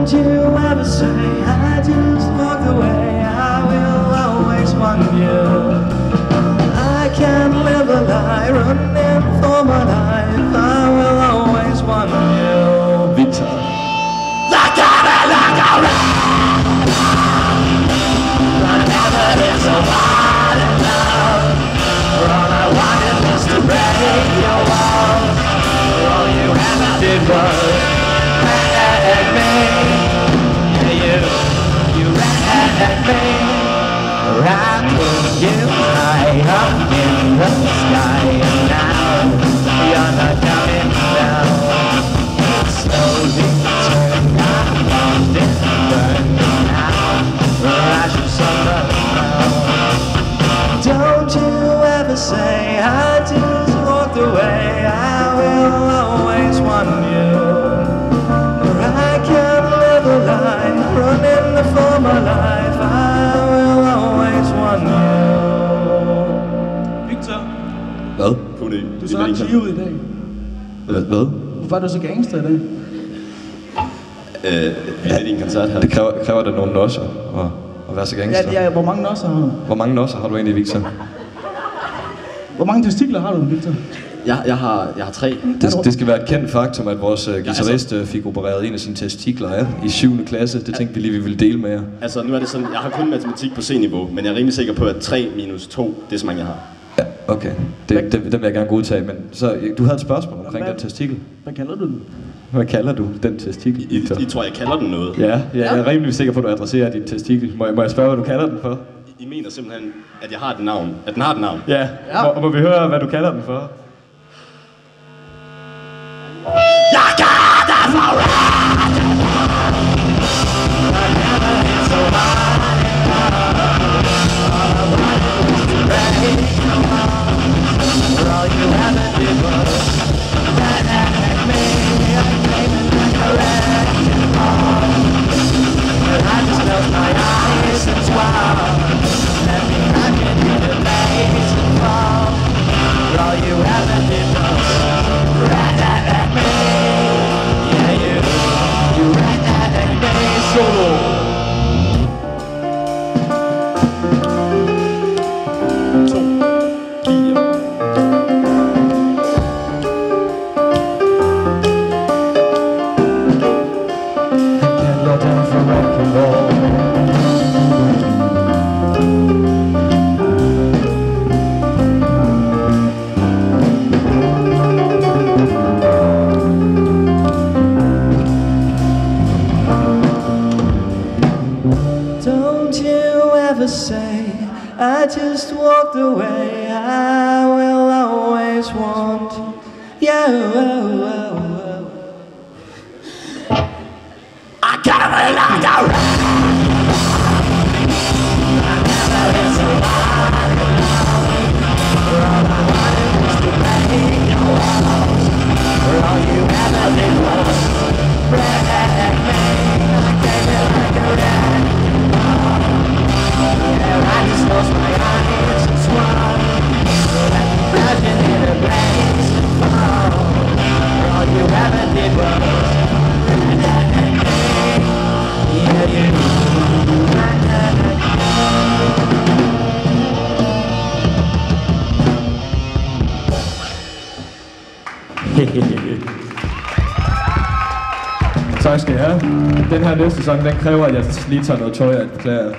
Don't you ever say I just walked away. I will always want you. I can't live a lie, running for my life. I will always want you. Victor. Look at it, look at it. I never been so hard in love. All I wanted was to break your walls. All you ever did was at me. Yeah, you ran at me. I put you high up in the sky, and now you're not coming down. It's slowly turned out, lost in burning out. I should suffer now. Don't you ever say I just walked away. I will always want you. I can't live a lie, running for my life. I will always want you. Victor, Hvad? du så ret chill i dag. Hvad? Hvorfor er du så gangster i dag? Vi er i en koncert her. Det kræver da nogle nosser at være så gangster. Ja, hvor mange nosser har du? Hvor mange nosser har du egentlig, Victor? Hvor mange testikler har du, Victor? Jeg har 3. Det skal være et kendt faktum, at vores guitarist fik opereret en af sine testikler af i 7. klasse. Det tænkte vi lige, vi ville dele med jer. Altså, nu er det sådan, jeg har kun matematik på C-niveau, men jeg er rimelig sikker på, at 3 minus 2, det er så mange, jeg har. Ja, okay. Den vil jeg gerne godtage, men så du havde et spørgsmål omkring den testikel. Hvad kalder du den? Hvad kalder du den testikel? I tror, jeg kalder den noget? Ja, jeg er rimelig sikker på, at du adresserer din testikel. Må jeg spørge, hvad du kalder den for? I mener simpelthen, at jeg har et navn. At den har et navn? Ja. Og må vi høre, hvad du kalder den for? Jeg gør det for ret. I never been so hard in love. All I wanted was to break your walls. All you ever did was run at me. I came in like a wrecking ball. But I just closed my eyes and swore. Let me rock it in the blaze and fall. All you ever did was run at me. Yeah, you ran at me. Solo. Say I just walked away. I will always want you. I got me like a rat. I never been so hard in love. All I wanted was to break your walls. All you ever did was break me. I gave it like a rat. I just closed my eyes and swore. Let me crash in the blaze and fall. All you ever did was run at me. Yeah, you ran at me. Tak skal I have. Den her næste sang, den kræver, at jeg lige tager noget tøj af. Beklager.